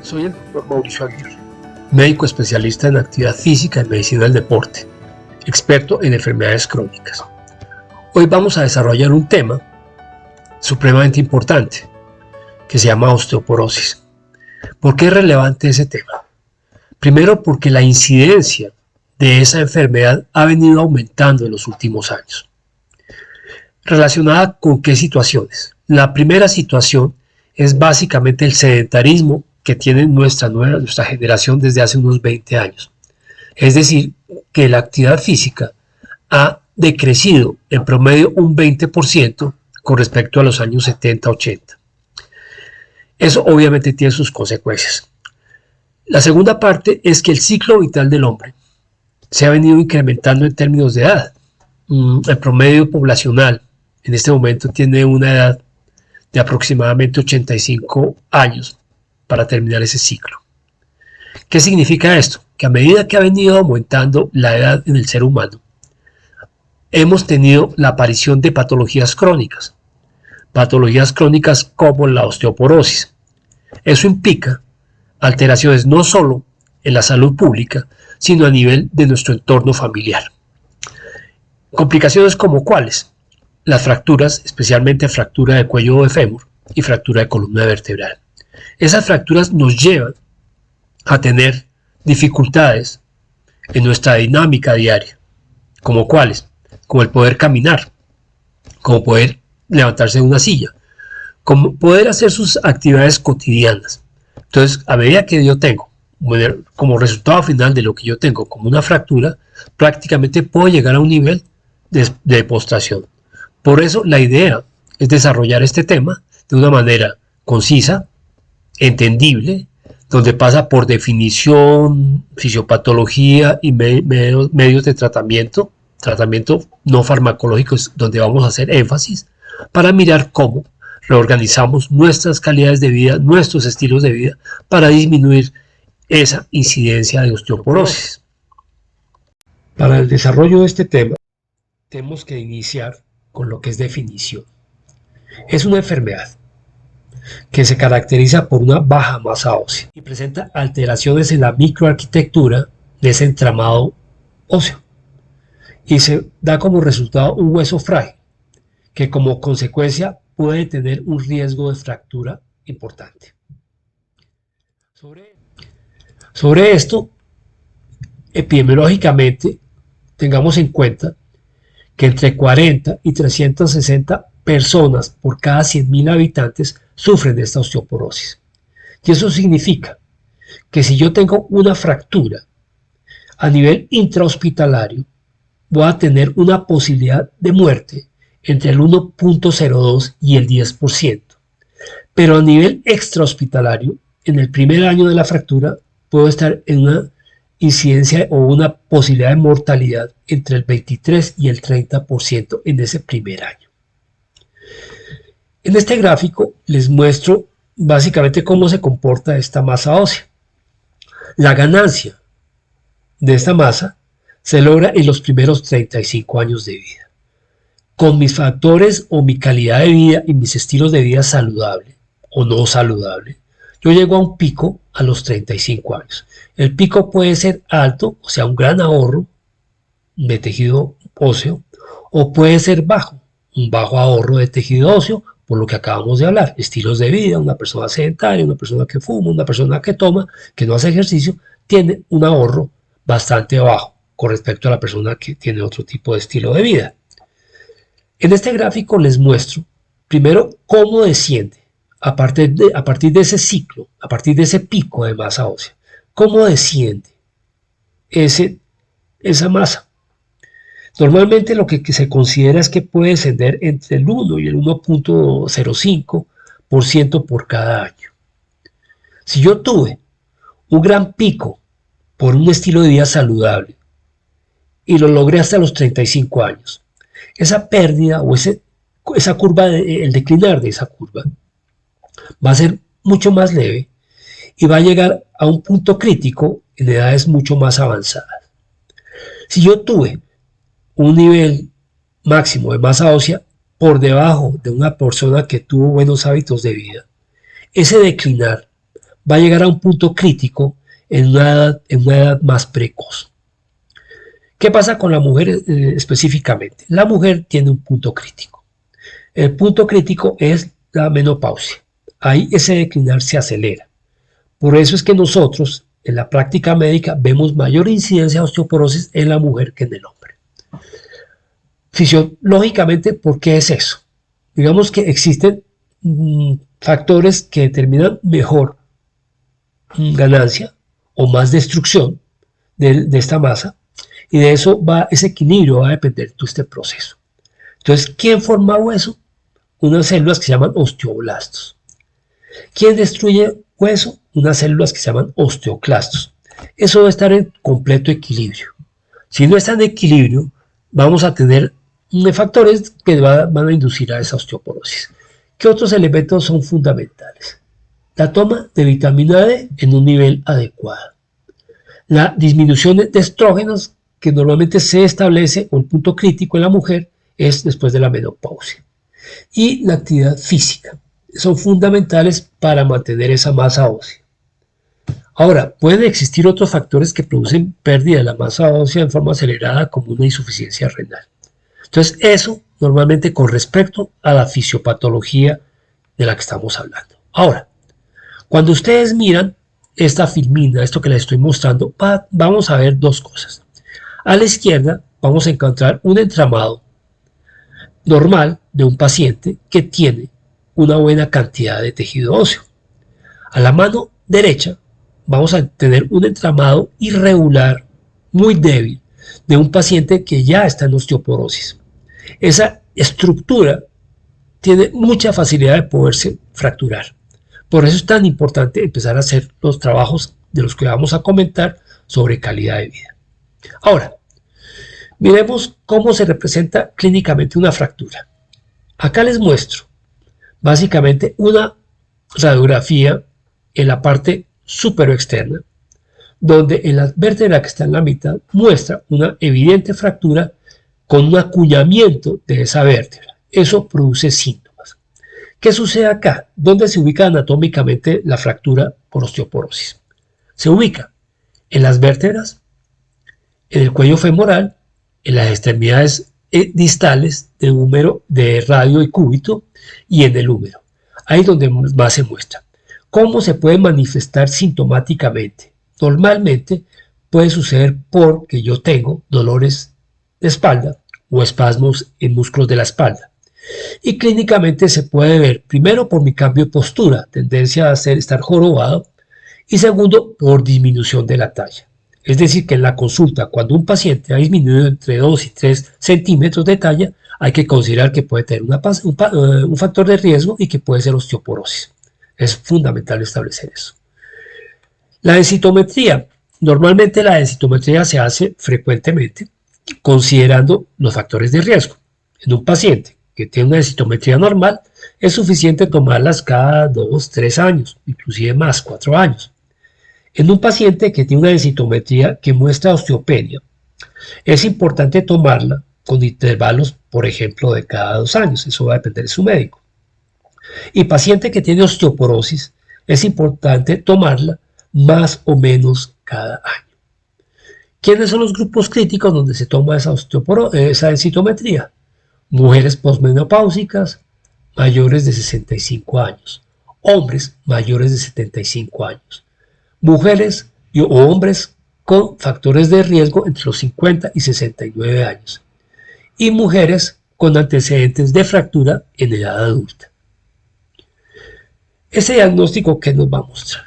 Soy el doctor Mauricio Aguirre, médico especialista en actividad física y medicina del deporte, experto en enfermedades crónicas. Hoy vamos a desarrollar un tema supremamente importante que se llama osteoporosis. ¿Por qué es relevante ese tema? Primero, porque la incidencia de esa enfermedad ha venido aumentando en los últimos años. ¿Relacionada con qué situaciones? La primera situación es básicamente el sedentarismo que tiene nuestra generación desde hace unos 20 años. Es decir, que la actividad física ha decrecido en promedio un 20% con respecto a los años 70-80. Eso obviamente tiene sus consecuencias. La segunda parte es que el ciclo vital del hombre se ha venido incrementando en términos de edad. El promedio poblacional en este momento tiene una edad de aproximadamente 85 años para terminar ese ciclo. ¿Qué significa esto? Que a medida que ha venido aumentando la edad en el ser humano, hemos tenido la aparición de patologías crónicas como la osteoporosis. Eso implica alteraciones no solo en la salud pública, sino a nivel de nuestro entorno familiar. Complicaciones como ¿cuáles? Las fracturas, especialmente fractura de cuello de fémur y fractura de columna vertebral. Esas fracturas nos llevan a tener dificultades en nuestra dinámica diaria, como ¿cuáles? Como el poder caminar, como poder levantarse de una silla, como poder hacer sus actividades cotidianas. Entonces, a medida que yo tengo, como resultado final de lo que yo tengo como una fractura, prácticamente puedo llegar a un nivel de postración. Por eso la idea es desarrollar este tema de una manera concisa, entendible, donde pasa por definición, fisiopatología y medios de tratamiento no farmacológicos, donde vamos a hacer énfasis para mirar cómo reorganizamos nuestras calidades de vida, nuestros estilos de vida, para disminuir esa incidencia de osteoporosis. Para el desarrollo de este tema, tenemos que iniciar con lo que es definición. Es una enfermedad que se caracteriza por una baja masa ósea y presenta alteraciones en la microarquitectura de ese entramado óseo, y se da como resultado un hueso frágil que como consecuencia puede tener un riesgo de fractura importante. Sobre esto, epidemiológicamente, tengamos en cuenta que entre 40 y 360 personas por cada 100.000 habitantes sufren de esta osteoporosis. Y eso significa que si yo tengo una fractura a nivel intrahospitalario, voy a tener una posibilidad de muerte entre el 1.02 y el 10%. Pero a nivel extrahospitalario, en el primer año de la fractura, puedo estar en una incidencia o una posibilidad de mortalidad entre el 23 y el 30% en ese primer año. En este gráfico les muestro básicamente cómo se comporta esta masa ósea. La ganancia de esta masa se logra en los primeros 35 años de vida. Con mis factores o mi calidad de vida y mis estilos de vida saludable o no saludable, yo llego a un pico a los 35 años. El pico puede ser alto, o sea, un gran ahorro de tejido óseo, o puede ser bajo, un bajo ahorro de tejido óseo, por lo que acabamos de hablar, estilos de vida, una persona sedentaria, una persona que fuma, una persona que toma, que no hace ejercicio, tiene un ahorro bastante bajo con respecto a la persona que tiene otro tipo de estilo de vida. En este gráfico les muestro primero cómo desciende a partir de ese ciclo, a partir de ese pico de masa ósea, cómo desciende esa masa. Normalmente lo que se considera es que puede descender entre el 1 y el 1.05% por cada año. Si yo tuve un gran pico por un estilo de vida saludable y lo logré hasta los 35 años, esa pérdida o esa curva, el declinar de esa curva va a ser mucho más leve y va a llegar a un punto crítico en edades mucho más avanzadas. Si yo tuve un nivel máximo de masa ósea por debajo de una persona que tuvo buenos hábitos de vida, ese declinar va a llegar a un punto crítico en una edad más precoz. ¿Qué pasa con la mujer específicamente? La mujer tiene un punto crítico. El punto crítico es la menopausia. Ahí ese declinar se acelera. Por eso es que nosotros, en la práctica médica, vemos mayor incidencia de osteoporosis en la mujer que en el hombre. Fisiológicamente, ¿por qué es eso? Digamos que existen factores que determinan mejor ganancia o más destrucción de esta masa, y de eso ese equilibrio va a depender de este proceso. Entonces, ¿quién forma hueso? Unas células que se llaman osteoblastos. ¿Quién destruye hueso? Unas células que se llaman osteoclastos. Eso debe estar en completo equilibrio. Si no está en equilibrio, vamos a tener factores que van a inducir a esa osteoporosis. ¿Qué otros elementos son fundamentales? La toma de vitamina D en un nivel adecuado. La disminución de estrógenos que normalmente se establece, o el punto crítico en la mujer, es después de la menopausia. Y la actividad física. Son fundamentales para mantener esa masa ósea. Ahora, pueden existir otros factores que producen pérdida de la masa ósea en forma acelerada, como una insuficiencia renal. Entonces, eso normalmente con respecto a la fisiopatología de la que estamos hablando. Ahora, cuando ustedes miran esta filmina, esto que les estoy mostrando, vamos a ver dos cosas. A la izquierda vamos a encontrar un entramado normal de un paciente que tiene una buena cantidad de tejido óseo. A la mano derecha vamos a tener un entramado irregular, muy débil, de un paciente que ya está en osteoporosis. Esa estructura tiene mucha facilidad de poderse fracturar. Por eso es tan importante empezar a hacer los trabajos de los que vamos a comentar sobre calidad de vida. Ahora, miremos cómo se representa clínicamente una fractura. Acá les muestro básicamente una radiografía en la parte superoexterna, donde en la vértebra que está en la mitad muestra una evidente fractura con un acuñamiento de esa vértebra. Eso produce síntomas. ¿Qué sucede acá? ¿Dónde se ubica anatómicamente la fractura por osteoporosis? Se ubica en las vértebras, en el cuello femoral, en las extremidades distales de húmero, de radio y cúbito, y en el húmero. Ahí es donde más se muestra. ¿Cómo se puede manifestar sintomáticamente? Normalmente puede suceder porque yo tengo dolores de espalda o espasmos en músculos de la espalda. Y clínicamente se puede ver primero por mi cambio de postura, tendencia a estar jorobado, y segundo por disminución de la talla. Es decir, que en la consulta, cuando un paciente ha disminuido entre 2 y 3 centímetros de talla, hay que considerar que puede tener un factor de riesgo y que puede ser osteoporosis. Es fundamental establecer eso. La densitometría. Normalmente la densitometría se hace frecuentemente considerando los factores de riesgo. En un paciente que tiene una densitometría normal, es suficiente tomarlas cada 2, 3 años, inclusive más, 4 años. En un paciente que tiene una densitometría que muestra osteopenia, es importante tomarla con intervalos, por ejemplo, de cada 2 años. Eso va a depender de su médico. Y paciente que tiene osteoporosis, es importante tomarla más o menos cada año. ¿Quiénes son los grupos críticos donde se toma esa densitometría? Mujeres posmenopáusicas mayores de 65 años, hombres mayores de 75 años, mujeres o hombres con factores de riesgo entre los 50 y 69 años, y mujeres con antecedentes de fractura en edad adulta. Ese diagnóstico, ¿qué nos va a mostrar?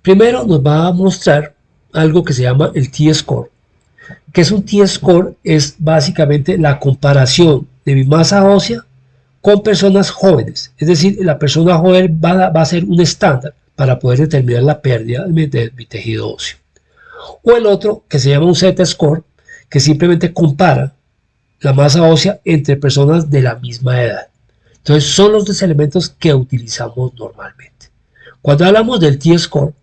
Primero nos va a mostrar algo que se llama el T-score. ¿Qué es un T-score? Es básicamente la comparación de mi masa ósea con personas jóvenes. Es decir, la persona joven va a ser un estándar para poder determinar la pérdida de mi tejido óseo. O el otro, que se llama un Z-score, que simplemente compara la masa ósea entre personas de la misma edad. Entonces, son los dos elementos que utilizamos normalmente. Cuando hablamos del T-score,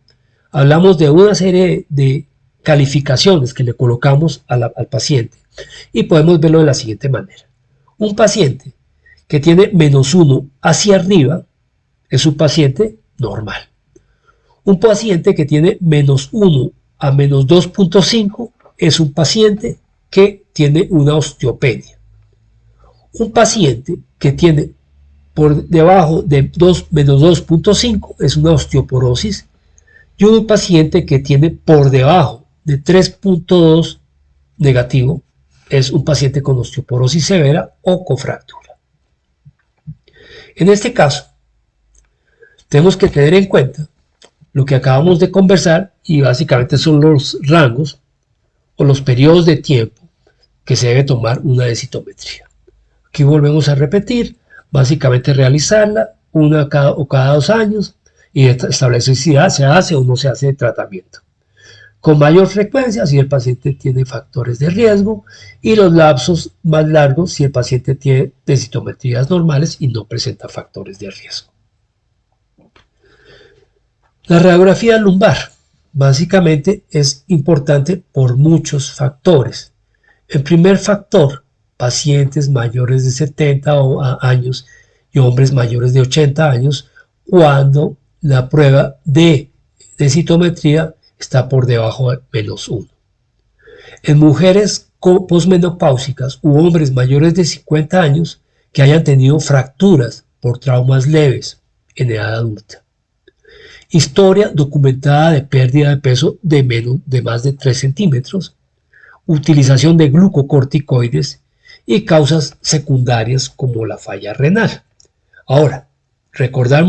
hablamos de una serie de calificaciones que le colocamos al paciente y podemos verlo de la siguiente manera. Un paciente que tiene -1 hacia arriba es un paciente normal. Un paciente que tiene -1 a -2.5 es un paciente que tiene una osteopenia. Un paciente que tiene por debajo de -2.5 es una osteoporosis, y un paciente que tiene por debajo de 3.2 negativo es un paciente con osteoporosis severa o con fractura. En este caso, tenemos que tener en cuenta lo que acabamos de conversar, y básicamente son los rangos o los periodos de tiempo que se debe tomar una densitometría. Aquí volvemos a repetir, básicamente realizarla una cada 2 años y establecer si se hace o no se hace tratamiento. Con mayor frecuencia si el paciente tiene factores de riesgo, y los lapsos más largos si el paciente tiene densitometrías normales y no presenta factores de riesgo. La radiografía lumbar básicamente es importante por muchos factores. El primer factor, pacientes mayores de 70 años y hombres mayores de 80 años, cuando la prueba de densitometría está por debajo de -1. En mujeres posmenopáusicas u hombres mayores de 50 años que hayan tenido fracturas por traumas leves en edad adulta. Historia documentada de pérdida de peso de más de 3 centímetros, utilización de glucocorticoides y causas secundarias como la falla renal. Ahora, recordar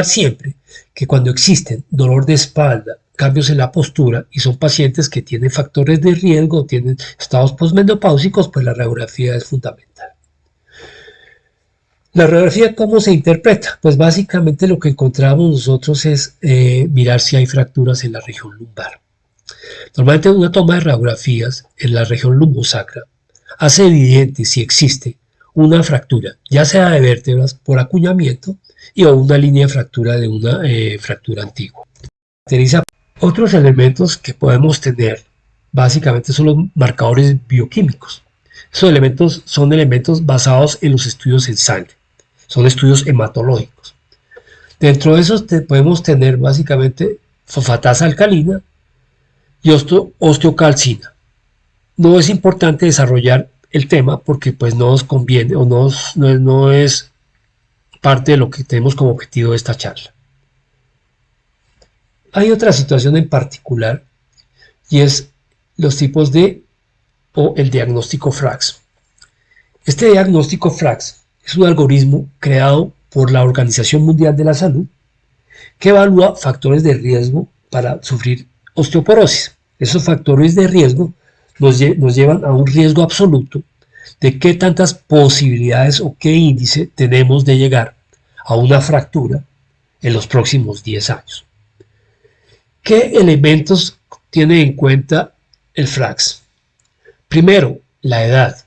siempre que cuando existen dolor de espalda, cambios en la postura y son pacientes que tienen factores de riesgo o tienen estados posmenopáusicos, pues la radiografía es fundamental. La radiografía, ¿cómo se interpreta? Pues básicamente lo que encontramos nosotros es mirar si hay fracturas en la región lumbar. Normalmente una toma de radiografías en la región lumbosacra hace evidente si existe una fractura, ya sea de vértebras por acuñamiento o una línea de fractura de una fractura antigua. Otros elementos que podemos tener básicamente son los marcadores bioquímicos. Esos elementos son elementos basados en los estudios en sangre, son estudios hematológicos. Dentro de esos podemos tener básicamente fosfatasa alcalina y osteocalcina. No es importante desarrollar el tema porque pues no nos conviene o no es parte de lo que tenemos como objetivo de esta charla. Hay otra situación en particular y es los tipos o el diagnóstico FRAX. Este diagnóstico FRAX es un algoritmo creado por la Organización Mundial de la Salud que evalúa factores de riesgo para sufrir osteoporosis. Esos factores de riesgo nos llevan a un riesgo absoluto de qué tantas posibilidades o qué índice tenemos de llegar a una fractura en los próximos 10 años. ¿Qué elementos tiene en cuenta el FRAX? Primero, la edad.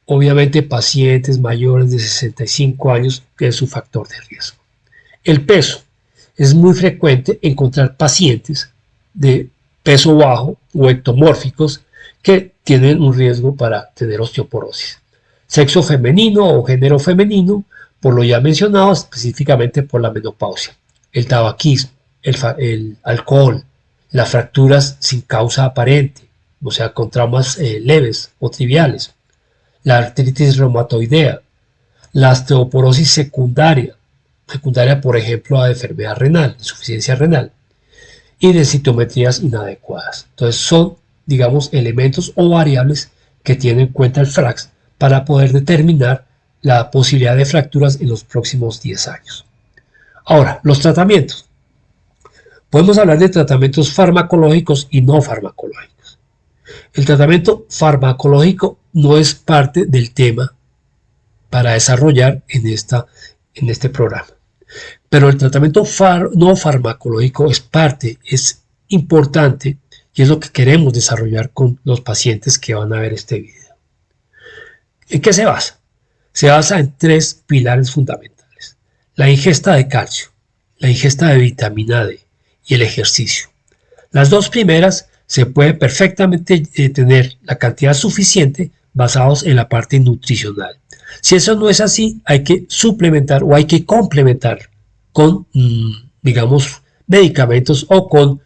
Obviamente pacientes mayores de 65 años, que es su factor de riesgo. El peso. Es muy frecuente encontrar pacientes de peso bajo o ectomórficos que tienen un riesgo para tener osteoporosis. Sexo femenino o género femenino, por lo ya mencionado, específicamente por la menopausia. El tabaquismo, el alcohol, las fracturas sin causa aparente, o sea, con traumas leves o triviales, la artritis reumatoidea, la osteoporosis secundaria por ejemplo a enfermedad renal, insuficiencia renal, y densitometrías inadecuadas. Entonces son, digamos, elementos o variables que tiene en cuenta el FRAX para poder determinar la posibilidad de fracturas en los próximos 10 años. Ahora, los tratamientos. Podemos hablar de tratamientos farmacológicos y no farmacológicos. El tratamiento farmacológico no es parte del tema para desarrollar en este programa. Pero el tratamiento no farmacológico es importante y es lo que queremos desarrollar con los pacientes que van a ver este video. ¿En qué se basa? Se basa en 3 pilares fundamentales: la ingesta de calcio, la ingesta de vitamina D y el ejercicio. Las 2 primeras se puede perfectamente tener la cantidad suficiente basados en la parte nutricional. Si eso no es así, hay que suplementar o hay que complementar con, digamos, medicamentos o con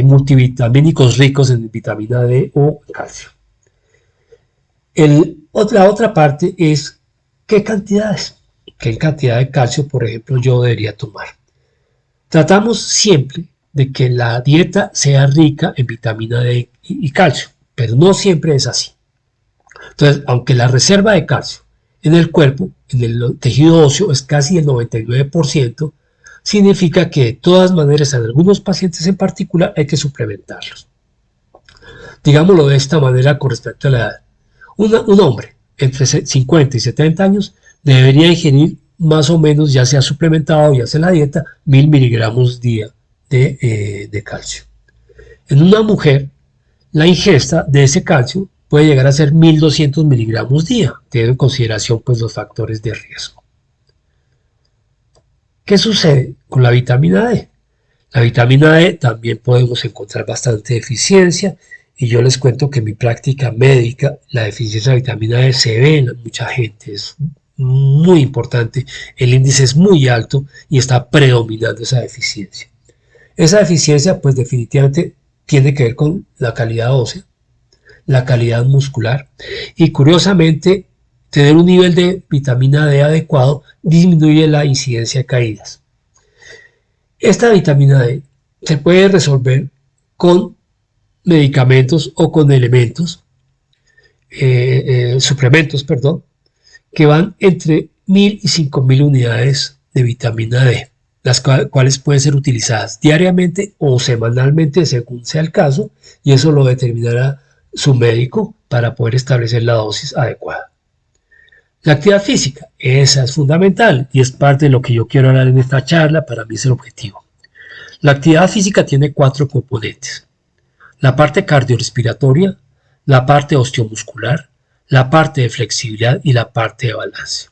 multivitamínicos ricos en vitamina D o calcio. La otra parte es qué cantidad de calcio, por ejemplo, yo debería tomar. Tratamos siempre de que la dieta sea rica en vitamina D y calcio, pero no siempre es así. Entonces, aunque la reserva de calcio en el cuerpo, en el tejido óseo, es casi el 99%, significa que de todas maneras en algunos pacientes en particular hay que suplementarlos. Digámoslo de esta manera con respecto a la edad. Un hombre entre 50 y 70 años debería ingerir más o menos, ya sea suplementado, ya sea la dieta, 1000 miligramos día de calcio. En una mujer, la ingesta de ese calcio puede llegar a ser 1200 miligramos día, teniendo en consideración pues, los factores de riesgo. ¿Qué sucede con la vitamina D? La vitamina D también podemos encontrar bastante deficiencia y yo les cuento que en mi práctica médica la deficiencia de vitamina D se ve en mucha gente, es muy importante, el índice es muy alto y está predominando esa deficiencia. Esa deficiencia pues definitivamente tiene que ver con la calidad ósea, la calidad muscular y curiosamente tener un nivel de vitamina D adecuado disminuye la incidencia de caídas. Esta vitamina D se puede resolver con medicamentos o con elementos, suplementos, perdón, que van entre 1000 y 5000 unidades de vitamina D, las cuales pueden ser utilizadas diariamente o semanalmente según sea el caso, y eso lo determinará su médico para poder establecer la dosis adecuada. La actividad física, esa es fundamental y es parte de lo que yo quiero hablar en esta charla, para mí es el objetivo. La actividad física tiene 4 componentes: la parte cardiorrespiratoria, la parte osteomuscular, la parte de flexibilidad y la parte de balance.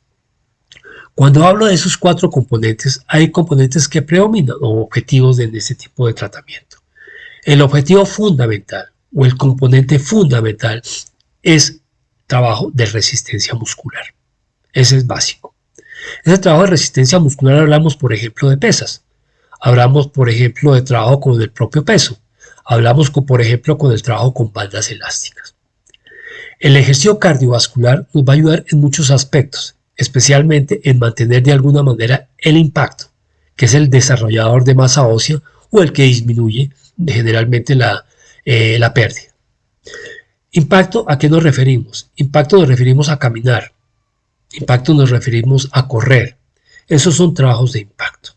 Cuando hablo de esos 4 componentes, hay componentes que predominan o objetivos en este tipo de tratamiento. El objetivo fundamental o el componente fundamental es trabajo de resistencia muscular. Ese es básico. Ese trabajo de resistencia muscular hablamos, por ejemplo, de pesas. Hablamos, por ejemplo, de trabajo con el propio peso. Hablamos, por ejemplo, con el trabajo con bandas elásticas. El ejercicio cardiovascular nos va a ayudar en muchos aspectos, especialmente en mantener de alguna manera el impacto, que es el desarrollador de masa ósea o el que disminuye generalmente la pérdida. Impacto, ¿a qué nos referimos? Impacto nos referimos a caminar. Impacto nos referimos a correr. Esos son trabajos de impacto.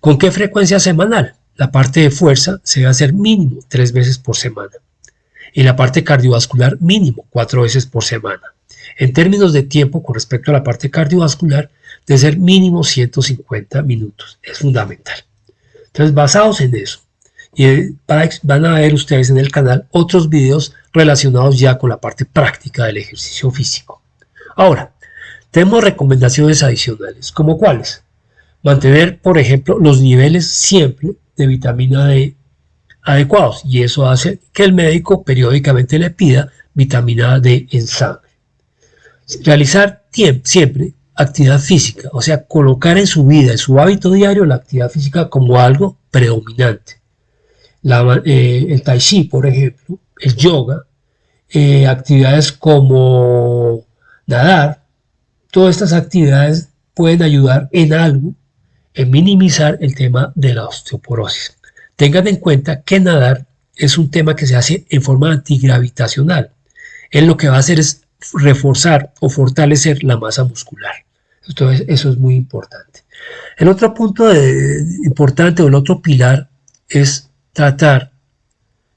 ¿Con qué frecuencia semanal? La parte de fuerza se debe hacer mínimo 3 veces por semana. Y la parte cardiovascular mínimo 4 veces por semana. En términos de tiempo, con respecto a la parte cardiovascular, debe ser mínimo 150 minutos. Es fundamental. Entonces, basados en eso, y van a ver ustedes en el canal otros videos relacionados ya con la parte práctica del ejercicio físico. Ahora, tenemos recomendaciones adicionales, ¿como cuáles? Mantener, por ejemplo, los niveles siempre de vitamina D adecuados, y eso hace que el médico periódicamente le pida vitamina D en sangre. Realizar siempre actividad física, o sea, colocar en su vida, en su hábito diario, la actividad física como algo predominante. El tai chi, por ejemplo, el yoga, actividades como nadar, todas estas actividades pueden ayudar en algo en minimizar el tema de la osteoporosis. Tengan en cuenta que nadar es un tema que se hace en forma antigravitacional. Él lo que va a hacer es reforzar o fortalecer la masa muscular. Entonces, eso es muy importante. El otro punto importante o el otro pilar es tratar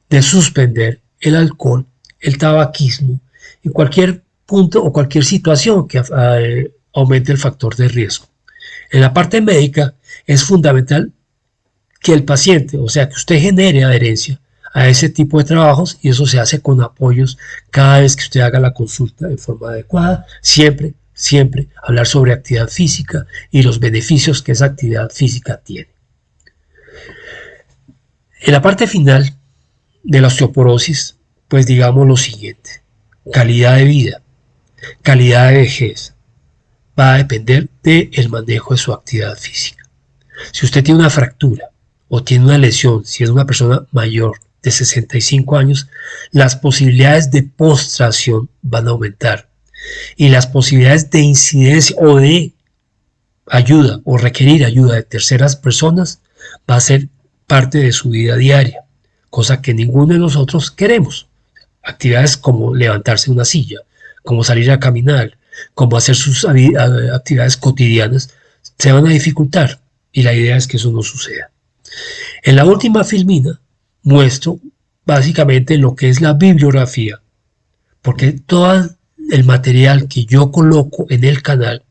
de suspender el alcohol, el tabaquismo y cualquier punto o cualquier situación que aumente el factor de riesgo. En la parte médica es fundamental que el paciente, o sea, que usted genere adherencia a ese tipo de trabajos, y eso se hace con apoyos cada vez que usted haga la consulta de forma adecuada. Siempre hablar sobre actividad física y los beneficios que esa actividad física tiene. En la parte final de la osteoporosis, pues digamos lo siguiente: calidad de vida, calidad de vejez, va a depender del manejo de su actividad física. Si usted tiene una fractura o tiene una lesión, si es una persona mayor de 65 años, las posibilidades de postración van a aumentar y las posibilidades de incidencia o de ayuda o requerir ayuda de terceras personas va a ser parte de su vida diaria, cosa que ninguno de nosotros queremos. Actividades como levantarse de una silla, como salir a caminar, como hacer sus actividades cotidianas, se van a dificultar y la idea es que eso no suceda. En la última filmina muestro básicamente lo que es la bibliografía, porque todo el material que yo coloco en el canal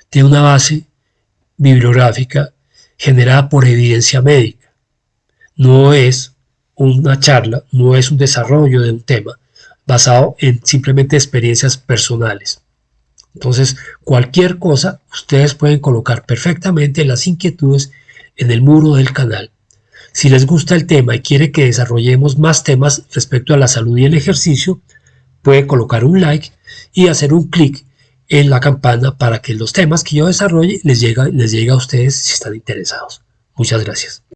tiene una base bibliográfica generada por evidencia médica. No es una charla, no es un desarrollo de un tema basado en simplemente experiencias personales. Entonces, cualquier cosa, ustedes pueden colocar perfectamente las inquietudes en el muro del canal. Si les gusta el tema y quiere que desarrollemos más temas respecto a la salud y el ejercicio, pueden colocar un like y hacer un clic en la campana para que los temas que yo desarrolle les llegue a ustedes si están interesados. Muchas gracias.